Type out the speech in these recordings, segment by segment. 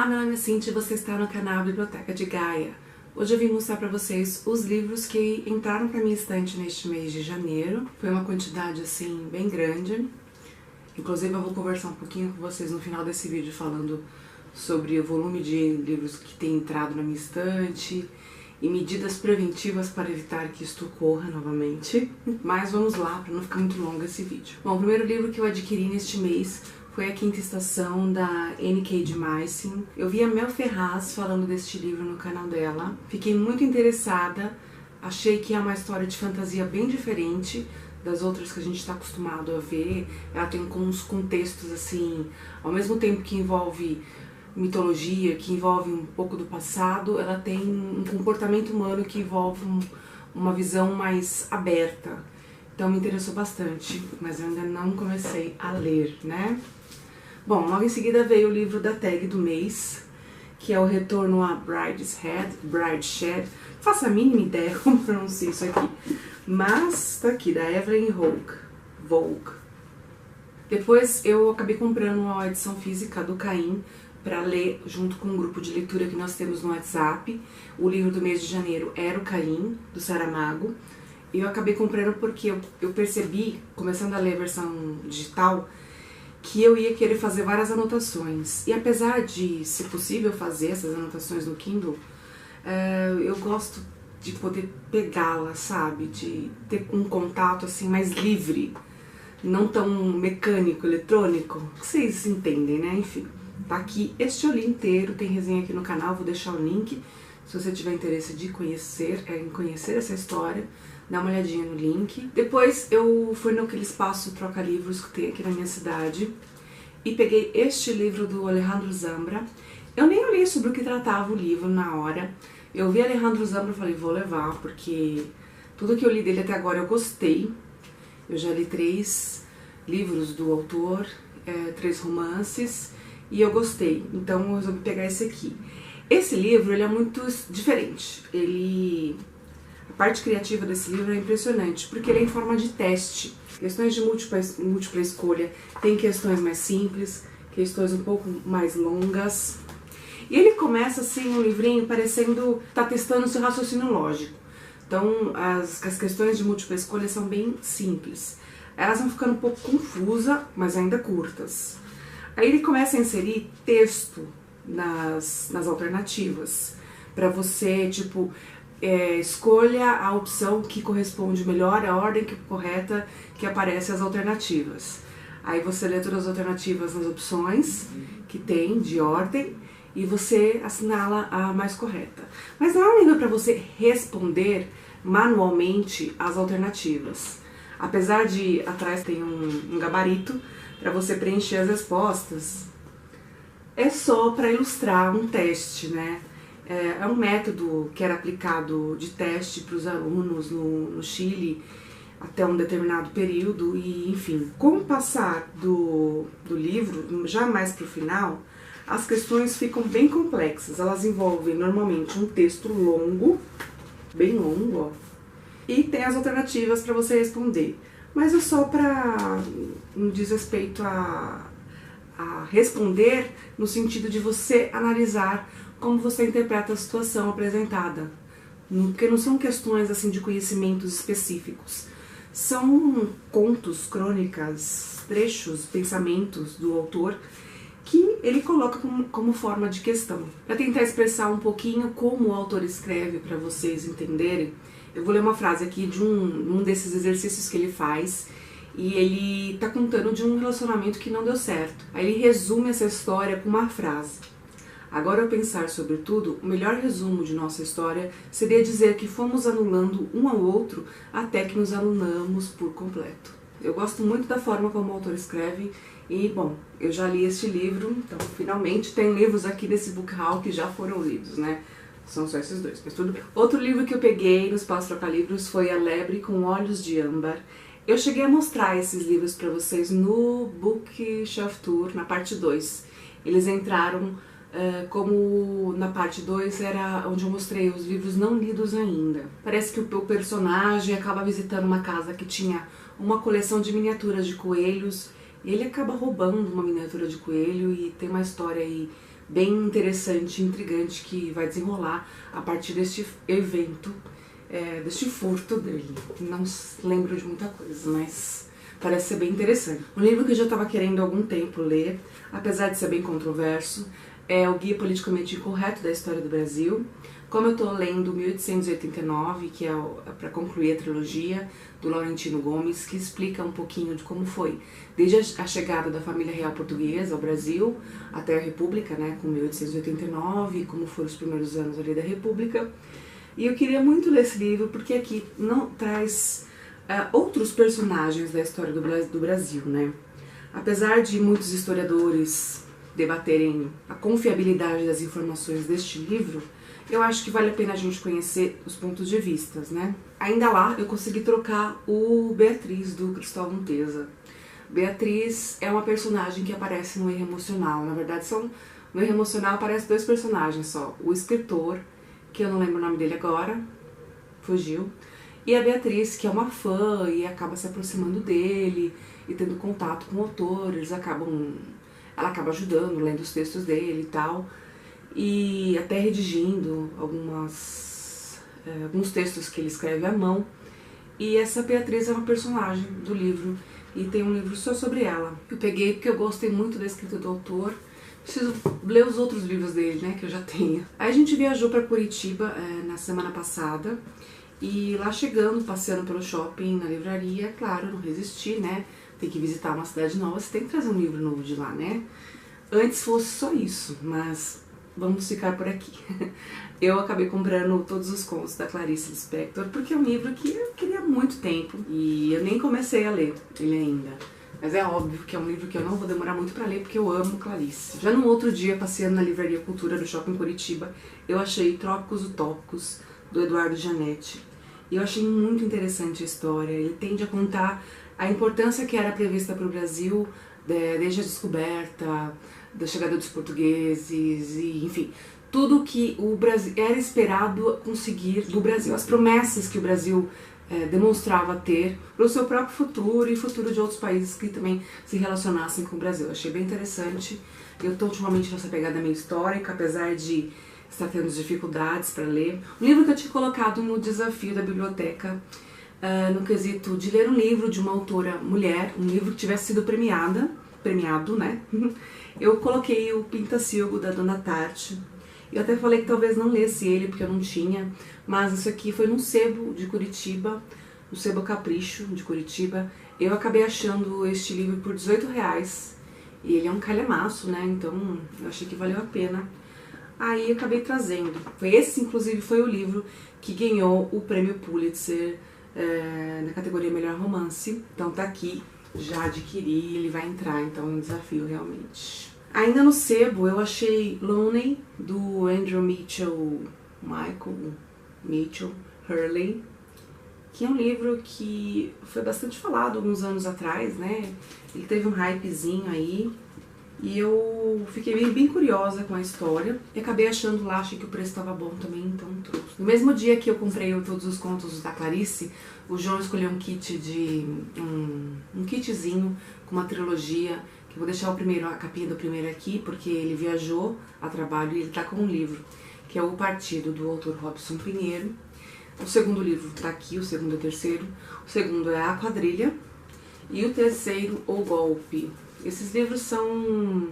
meu nome é Cintia e você está no canal Biblioteca de Gaia. Hoje eu vim mostrar para vocês os livros que entraram para minha estante neste mês de janeiro. Foi uma quantidade assim bem grande. Inclusive eu vou conversar um pouquinho com vocês no final desse vídeo falando sobre o volume de livros que tem entrado na minha estante e medidas preventivas para evitar que isto ocorra novamente. Mas vamos lá, para não ficar muito longo esse vídeo. Bom, o primeiro livro que eu adquiri neste mês foi A Quinta Estação, da N.K. Jemisin. Eu vi a Mel Ferraz falando deste livro no canal dela. Fiquei muito interessada. Achei que é uma história de fantasia bem diferente das outras que a gente está acostumado a ver. Ela tem uns contextos assim, ao mesmo tempo que envolve mitologia, que envolve um pouco do passado, ela tem um comportamento humano que envolve uma visão mais aberta. Então me interessou bastante, mas eu ainda não comecei a ler, né? Bom, logo em seguida veio o livro da tag do mês, que é o Retorno a Brideshead. Faço a mínima ideia como pronunciar isso aqui, mas tá aqui, da Evelyn Vogue. Depois eu acabei comprando uma edição física do Caim para ler junto com um grupo de leitura que nós temos no WhatsApp. O livro do mês de janeiro era o Caim, do Saramago. E eu acabei comprando porque eu percebi, começando a ler a versão digital, que eu ia querer fazer várias anotações. E apesar de, se possível, fazer essas anotações no Kindle, eu gosto de poder pegá-la, sabe? De ter um contato assim mais livre, não tão mecânico, eletrônico. Vocês entendem, né? Enfim, tá aqui este eu li inteiro, tem resenha aqui no canal, vou deixar o link. Se você tiver interesse de conhecer essa história, dá uma olhadinha no link. Depois eu fui naquele espaço troca-livros que tem aqui na minha cidade e peguei este livro do Alejandro Zambra. Eu nem olhei sobre o que tratava o livro na hora. Eu vi Alejandro Zambra e falei, vou levar, porque tudo que eu li dele até agora eu gostei. Eu já li 3 livros do autor, 3 romances, e eu gostei. Então eu resolvi pegar esse aqui. Esse livro ele é muito diferente. A parte criativa desse livro é impressionante, porque ele é em forma de teste. Questões de múltipla escolha, tem questões mais simples, questões um pouco mais longas. E ele começa assim, um livrinho, parecendo tá testando o seu raciocínio lógico. Então, as questões de múltipla escolha são bem simples. Elas vão ficando um pouco confusas, mas ainda curtas. Aí ele começa a inserir texto nas alternativas, para você, tipo, escolha a opção que corresponde melhor à ordem correta que aparece as alternativas. Aí você lê todas as alternativas nas opções que tem de ordem e você assinala a mais correta. Mas não é um livro para você responder manualmente as alternativas. Apesar de atrás tem um gabarito para você preencher as respostas, é só para ilustrar um teste, né? É um método que era aplicado de teste para os alunos no Chile até um determinado período e, enfim. Com o passar do livro, já mais para o final, as questões ficam bem complexas. Elas envolvem normalmente um texto longo, bem longo, ó, e tem as alternativas para você responder. Mas é só para um desrespeito a responder no sentido de você analisar como você interpreta a situação apresentada. Porque não são questões assim de conhecimentos específicos. São contos, crônicas, trechos, pensamentos do autor que ele coloca como forma de questão. Para tentar expressar um pouquinho como o autor escreve, para vocês entenderem, eu vou ler uma frase aqui de um desses exercícios que ele faz. E ele tá contando de um relacionamento que não deu certo. Aí ele resume essa história com uma frase. Agora, ao pensar sobre tudo, o melhor resumo de nossa história seria dizer que fomos anulando um ao outro até que nos anulamos por completo. Eu gosto muito da forma como o autor escreve e, bom, eu já li este livro, então finalmente tem livros aqui desse book haul que já foram lidos, né? São só esses 2, mas tudo bem. Outro livro que eu peguei no Espaço Troca Livros foi A Lebre com Olhos de Âmbar. Eu cheguei a mostrar esses livros para vocês no Bookshelf Tour, na parte 2. Eles entraram como na parte 2 era onde eu mostrei os livros não lidos ainda. Parece que o personagem acaba visitando uma casa que tinha uma coleção de miniaturas de coelhos. E ele acaba roubando uma miniatura de coelho e tem uma história aí bem interessante e intrigante que vai desenrolar a partir deste evento, deste furto dele. Não lembro de muita coisa, mas parece ser bem interessante. Um livro que eu já estava querendo há algum tempo ler, apesar de ser bem controverso, é o Guia Politicamente Incorreto da História do Brasil. Como eu estou lendo 1889, que é para concluir a trilogia do Laurentino Gomes, que explica um pouquinho de como foi, desde a chegada da família real portuguesa ao Brasil, até a República, né, com 1889, como foram os primeiros anos ali da República. E eu queria muito ler esse livro, porque aqui não traz outros personagens da história do Brasil, né? Apesar de muitos historiadores debaterem a confiabilidade das informações deste livro, eu acho que vale a pena a gente conhecer os pontos de vista, né? Ainda lá, eu consegui trocar o Beatriz, do Cristóvão Teza. Beatriz é uma personagem que aparece no Erro Emocional. Na verdade, no Erro Emocional aparecem dois personagens só. O escritor, que eu não lembro o nome dele agora, fugiu, e a Beatriz, que é uma fã e acaba se aproximando dele e tendo contato com o autor. Ela acaba ajudando, lendo os textos dele e tal, e até redigindo alguns textos que ele escreve à mão. E essa Beatriz é uma personagem do livro, e tem um livro só sobre ela. Eu peguei porque eu gostei muito da escrita do autor. Preciso ler os outros livros dele, né, que eu já tenho. Aí a gente viajou para Curitiba na semana passada, e lá chegando, passeando pelo shopping, na livraria, claro, não resisti, né? Tem que visitar uma cidade nova, você tem que trazer um livro novo de lá, né? Antes fosse só isso, mas vamos ficar por aqui. Eu acabei comprando todos os contos da Clarice Lispector, porque é um livro que eu queria há muito tempo e eu nem comecei a ler ele ainda. Mas é óbvio que é um livro que eu não vou demorar muito para ler, porque eu amo Clarice. Já no outro dia, passeando na Livraria Cultura do Shopping Curitiba, eu achei Trópicos Utópicos, do Eduardo Janetti. E eu achei muito interessante a história. Ele tende a contar a importância que era prevista para o Brasil, desde a descoberta, da chegada dos portugueses, e enfim, tudo que o Brasil era esperado conseguir do Brasil, as promessas que o Brasil demonstrava ter para o seu próprio futuro e futuro de outros países que também se relacionassem com o Brasil. Eu achei bem interessante. Eu estou ultimamente nessa pegada meio histórica, apesar de estar tendo dificuldades para ler. Um livro que eu tinha colocado no desafio da biblioteca, no quesito de ler um livro de uma autora mulher, um livro que tivesse sido premiado, né? Eu coloquei o Pintacilgo, da Dona Tarte. Eu até falei que talvez não lesse ele, porque eu não tinha, mas isso aqui foi num sebo de Curitiba, no Sebo Capricho de Curitiba. Eu acabei achando este livro por R$18, e ele é um calhamaço, né? Então eu achei que valeu a pena. Aí eu acabei trazendo. Esse, inclusive, foi o livro que ganhou o prêmio Pulitzer na categoria Melhor Romance. Então tá aqui, já adquiri, ele vai entrar, então é um desafio realmente. Ainda no sebo eu achei Lonely, do Andrew Michael Mitchell Hurley, que é um livro que foi bastante falado alguns anos atrás, né? Ele teve um hypezinho aí, e eu fiquei bem curiosa com a história e acabei achando lá, achei que o preço estava bom também, então trouxe. No mesmo dia que eu comprei todos os contos da Clarice, o João escolheu um kit um kitzinho com uma trilogia, que eu vou deixar a capinha do primeiro aqui, porque ele viajou a trabalho e ele tá com um livro, que é O Partido, do autor Robson Pinheiro. O segundo livro tá aqui, o segundo e o terceiro. O segundo é A Quadrilha e o terceiro, O Golpe. Esses livros são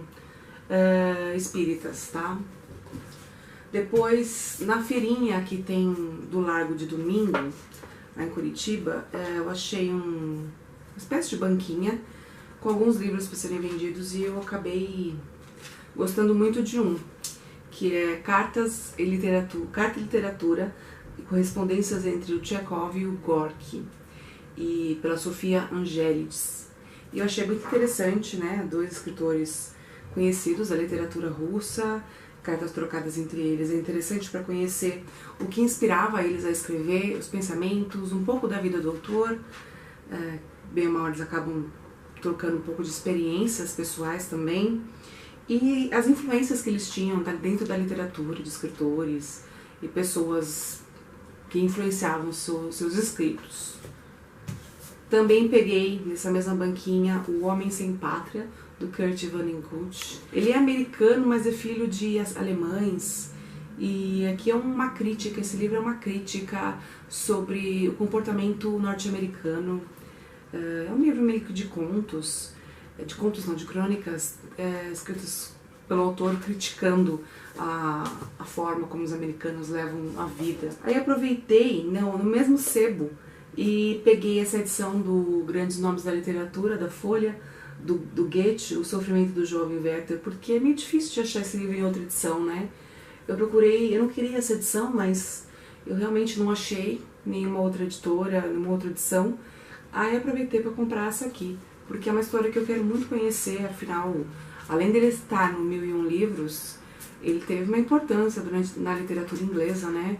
espíritas, tá? Depois, na feirinha que tem do Largo de Domingo, lá em Curitiba, eu achei uma espécie de banquinha com alguns livros para serem vendidos, e eu acabei gostando muito de um, que é Carta e Literatura e Correspondências entre o Tchekov e o Gorky, e pela Sofia Angelides. E eu achei muito interessante, né? Dois escritores conhecidos da literatura russa, cartas trocadas entre eles. É interessante para conhecer o que inspirava eles a escrever, os pensamentos, um pouco da vida do autor. Bem ou mal, eles acabam trocando um pouco de experiências pessoais também. E as influências que eles tinham dentro da literatura, de escritores e pessoas que influenciavam seus escritos. Também peguei, nessa mesma banquinha, O Homem Sem Pátria, do Kurt Vonnegut. Ele é americano, mas é filho de alemães. E aqui é uma crítica, esse livro é uma crítica sobre o comportamento norte-americano. É um livro meio que de contos não, de crônicas, escritas pelo autor criticando a forma como os americanos levam a vida. Aí aproveitei, no mesmo sebo, e peguei essa edição do Grandes Nomes da Literatura, da Folha, do Goethe, O Sofrimento do Jovem Werther, porque é meio difícil de achar esse livro em outra edição, né? Eu procurei, eu não queria essa edição, mas eu realmente não achei nenhuma outra editora, nenhuma outra edição. Aí aproveitei para comprar essa aqui, porque é uma história que eu quero muito conhecer, afinal, além dele estar no 1001 livros, ele teve uma importância na literatura inglesa, né?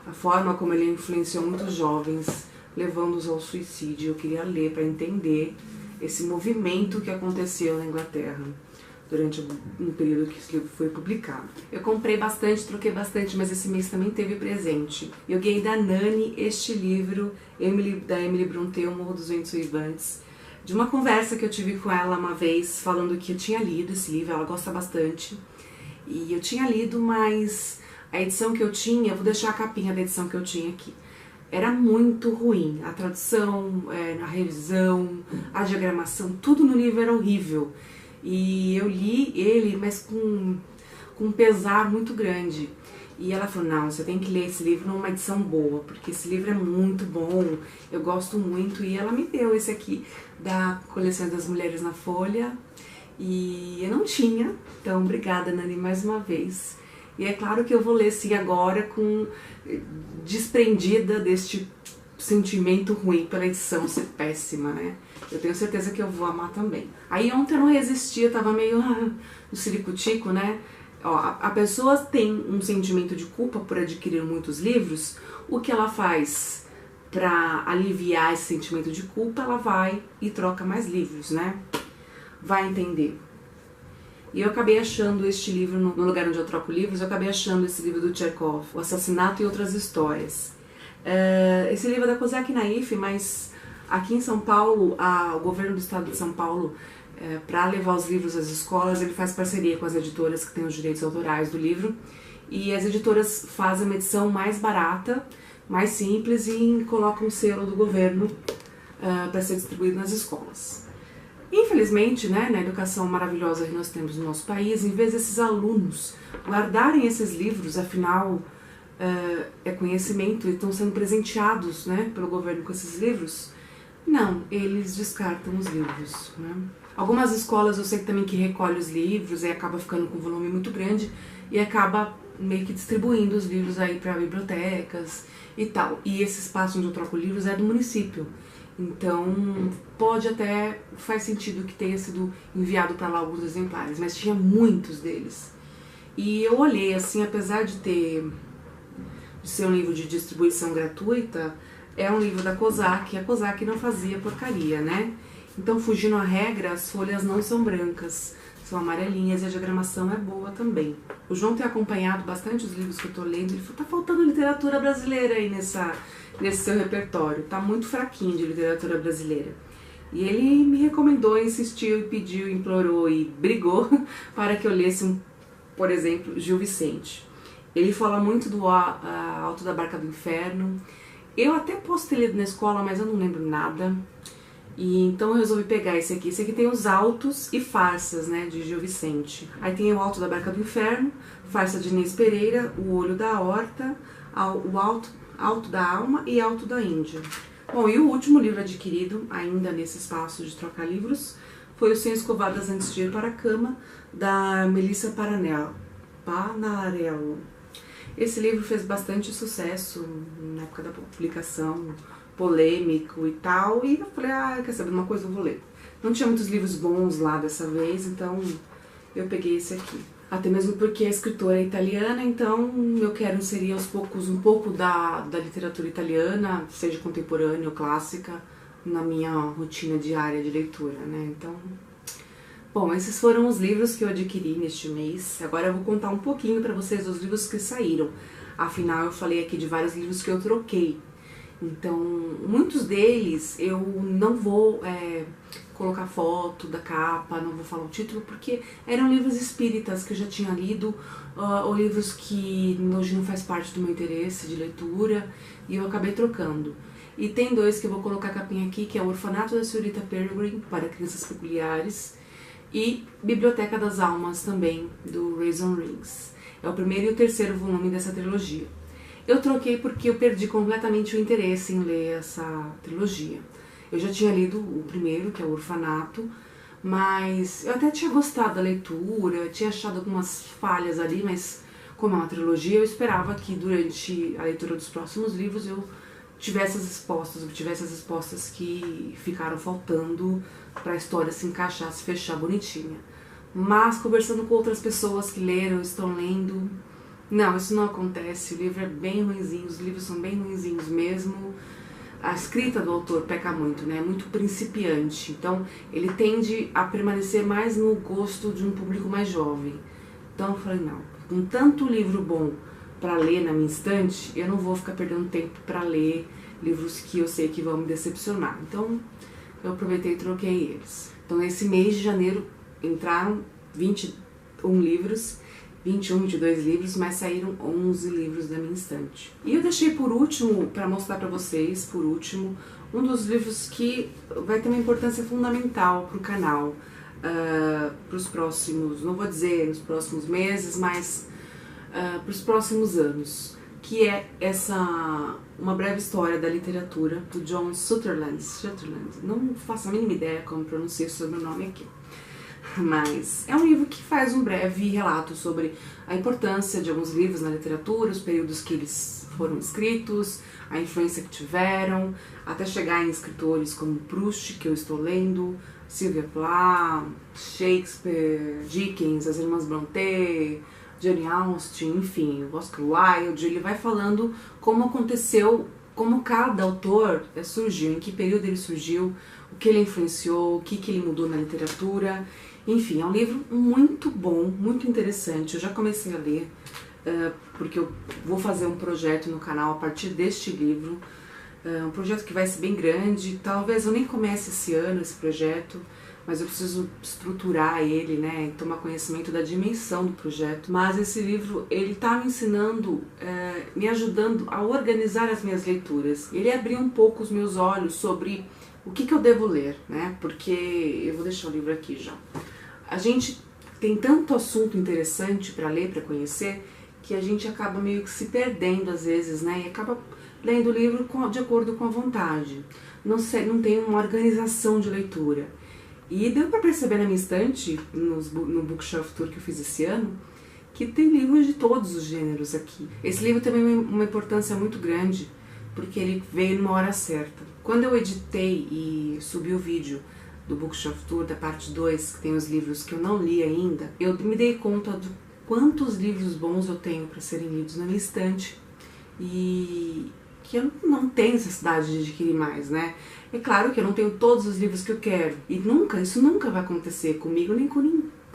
A forma como ele influenciou muitos jovens, levando-os ao suicídio. Eu queria ler para entender esse movimento que aconteceu na Inglaterra durante um período que esse livro foi publicado. Eu comprei bastante, troquei bastante, mas esse mês também teve presente. Eu ganhei da Nani este livro, da Emily Brontë, O Morro dos Ventos Uivantes, de uma conversa que eu tive com ela uma vez, falando que eu tinha lido esse livro, ela gosta bastante. E eu tinha lido, mas a edição que eu tinha, vou deixar a capinha da edição que eu tinha aqui, era muito ruim. A tradução, a revisão, a diagramação, tudo no livro era horrível. E eu li ele, mas com um pesar muito grande. E ela falou, não, você tem que ler esse livro numa edição boa, porque esse livro é muito bom, eu gosto muito. E ela me deu esse aqui, da Coleção das Mulheres na Folha, e eu não tinha, então obrigada, Nani, mais uma vez. E é claro que eu vou ler sim agora, desprendida deste sentimento ruim pela edição ser péssima, né? Eu tenho certeza que eu vou amar também. Aí ontem eu não resisti, eu tava meio no ciricutico, né? Ó, a pessoa tem um sentimento de culpa por adquirir muitos livros. O que ela faz para aliviar esse sentimento de culpa? Ela vai e troca mais livros, né? Vai entender. E eu acabei achando este livro, no lugar onde eu troco livros, eu acabei achando esse livro do Chekhov, O Assassinato e Outras Histórias. Esse livro é da Kozak Naif, mas aqui em São Paulo, o governo do estado de São Paulo, para levar os livros às escolas, ele faz parceria com as editoras que têm os direitos autorais do livro, e as editoras fazem uma edição mais barata, mais simples, e colocam um selo do governo para ser distribuído nas escolas. Infelizmente, né, na educação maravilhosa que nós temos no nosso país, em vez desses alunos guardarem esses livros, afinal é conhecimento e estão sendo presenteados, né, pelo governo com esses livros, não, eles descartam os livros, né? Algumas escolas eu sei também que recolhem os livros e acaba ficando com um volume muito grande e acaba meio que distribuindo os livros aí para bibliotecas e tal. E esse espaço onde eu troco livros é do município. Então, faz sentido que tenha sido enviado para lá alguns exemplares, mas tinha muitos deles. E eu olhei, assim, apesar de ser um livro de distribuição gratuita, é um livro da Kozak, e a Kozak não fazia porcaria, né? Então, fugindo à regra, as folhas não são brancas, são amarelinhas e a diagramação é boa também. O João tem acompanhado bastante os livros que eu tô lendo, ele falou, tá faltando literatura brasileira aí nesse seu repertório, tá muito fraquinho de literatura brasileira. E ele me recomendou, insistiu, pediu, implorou e brigou para que eu lesse, por exemplo, Gil Vicente. Ele fala muito do Alto da Barca do Inferno. Eu até posso ter lido na escola, mas eu não lembro nada. E então eu resolvi pegar esse aqui. Esse aqui tem os Altos e Farsas, né, de Gil Vicente. Aí tem o Alto da Barca do Inferno, Farsa de Inês Pereira, O Olho da Horta, o Alto da Alma e Alto da Índia. Bom, e o último livro adquirido, ainda nesse espaço de trocar livros, foi Os 100 Escovadas Antes de Ir para a Cama, da Melissa Panarello. Esse livro fez bastante sucesso na época da publicação, polêmico e tal, e eu falei, quer saber de uma coisa, eu vou ler. Não tinha muitos livros bons lá dessa vez, então eu peguei esse aqui. Até mesmo porque a escritora é italiana, então eu quero inserir aos poucos um pouco da literatura italiana, seja contemporânea ou clássica, na minha rotina diária de leitura, né? Então, bom, esses foram os livros que eu adquiri neste mês. Agora eu vou contar um pouquinho para vocês dos livros que saíram. Afinal, eu falei aqui de vários livros que eu troquei. Então, muitos deles eu não vou colocar foto da capa, não vou falar o título, porque eram livros espíritas que eu já tinha lido, ou livros que hoje não faz parte do meu interesse de leitura, e eu acabei trocando. E tem dois que eu vou colocar a capinha aqui, que é O Orfanato da Senhorita Peregrine, para Crianças Peculiares, e Biblioteca das Almas, também, do Raisin Rings. É o primeiro e o terceiro volume dessa trilogia. Eu troquei porque eu perdi completamente o interesse em ler essa trilogia. Eu já tinha lido o primeiro, que é O Orfanato, mas eu até tinha gostado da leitura, tinha achado algumas falhas ali, mas como é uma trilogia, eu esperava que durante a leitura dos próximos livros eu tivesse as respostas que ficaram faltando para a história se encaixar, se fechar bonitinha. Mas conversando com outras pessoas que leram, estão lendo, não, isso não acontece, o livro é bem ruinzinho, os livros são bem ruinzinhos mesmo. A escrita do autor peca muito, né? É muito principiante, então ele tende a permanecer mais no gosto de um público mais jovem. Então eu falei, não, com tanto livro bom para ler na minha estante, eu não vou ficar perdendo tempo para ler livros que eu sei que vão me decepcionar. Então eu aproveitei e troquei eles. Então nesse mês de janeiro entraram 21 livros, 21, 22 livros, mas saíram 11 livros da minha estante. E eu deixei por último, para mostrar para vocês, por último, um dos livros que vai ter uma importância fundamental para o canal, para os próximos, não vou dizer nos próximos meses, mas para os próximos anos, que é Uma Breve História da Literatura, do John Sutherland. Não faço a mínima ideia como pronunciar o sobrenome aqui. Mas é um livro que faz um breve relato sobre a importância de alguns livros na literatura, os períodos que eles foram escritos, a influência que tiveram, até chegar em escritores como Proust, que eu estou lendo, Sylvia Plath, Shakespeare, Dickens, as Irmãs Brontë, Jane Austen, enfim, Oscar Wilde. Ele vai falando como aconteceu, como cada autor surgiu, em que período ele surgiu, o que ele influenciou, o que ele mudou na literatura. Enfim, é um livro muito bom, muito interessante. Eu já comecei a ler, porque eu vou fazer um projeto no canal a partir deste livro. Um projeto que vai ser bem grande, talvez eu nem comece esse ano esse projeto, mas eu preciso estruturar ele, né, e tomar conhecimento da dimensão do projeto. Mas esse livro, ele tá me ensinando, me ajudando a organizar as minhas leituras. Ele abriu um pouco os meus olhos sobre o que eu devo ler, né, porque eu vou deixar o livro aqui já. A gente tem tanto assunto interessante para ler, para conhecer, que a gente acaba meio que se perdendo às vezes, né, e acaba lendo o livro de acordo com a vontade. Não tem uma organização de leitura. E deu para perceber na minha estante, no Bookshelf Tour que eu fiz esse ano, que tem livros de todos os gêneros aqui. Esse livro também tem uma importância muito grande, porque ele veio numa hora certa. Quando eu editei e subi o vídeo do Bookshelf Tour, da parte 2, que tem os livros que eu não li ainda, eu me dei conta de quantos livros bons eu tenho para serem lidos na minha estante e que eu não tenho necessidade de adquirir mais, né? É claro que eu não tenho todos os livros que eu quero, e isso nunca vai acontecer comigo, nem com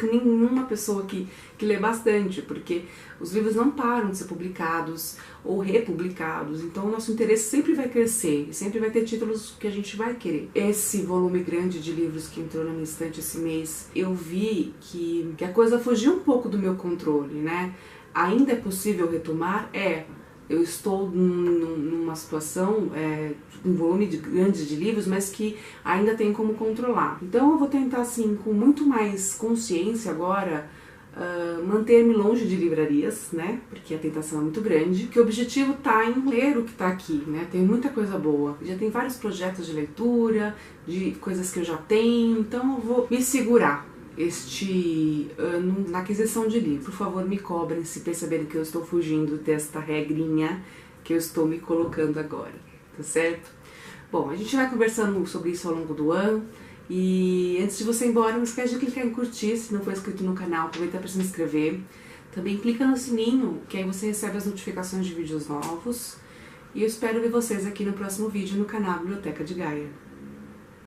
nenhuma pessoa que lê bastante, porque os livros não param de ser publicados ou republicados, então o nosso interesse sempre vai crescer, e sempre vai ter títulos que a gente vai querer. Esse volume grande de livros que entrou na minha estante esse mês, eu vi que a coisa fugiu um pouco do meu controle, né? Ainda é possível retomar? Eu estou numa situação, um volume grande de livros, mas que ainda tem como controlar. Então eu vou tentar, assim, com muito mais consciência agora, manter-me longe de livrarias, né, porque a tentação é muito grande, que o objetivo está em ler o que está aqui, né, tem muita coisa boa. Já tem vários projetos de leitura, de coisas que eu já tenho, então eu vou me segurar este ano na aquisição de livro. Por favor, me cobrem se perceberem que eu estou fugindo desta regrinha que eu estou me colocando agora, tá certo? Bom, a gente vai conversando sobre isso ao longo do ano, e antes de você ir embora, não esquece de clicar em curtir se não for inscrito no canal, aproveita para se inscrever. Também clica no sininho, que aí você recebe as notificações de vídeos novos, e eu espero ver vocês aqui no próximo vídeo no canal Biblioteca de Gaia.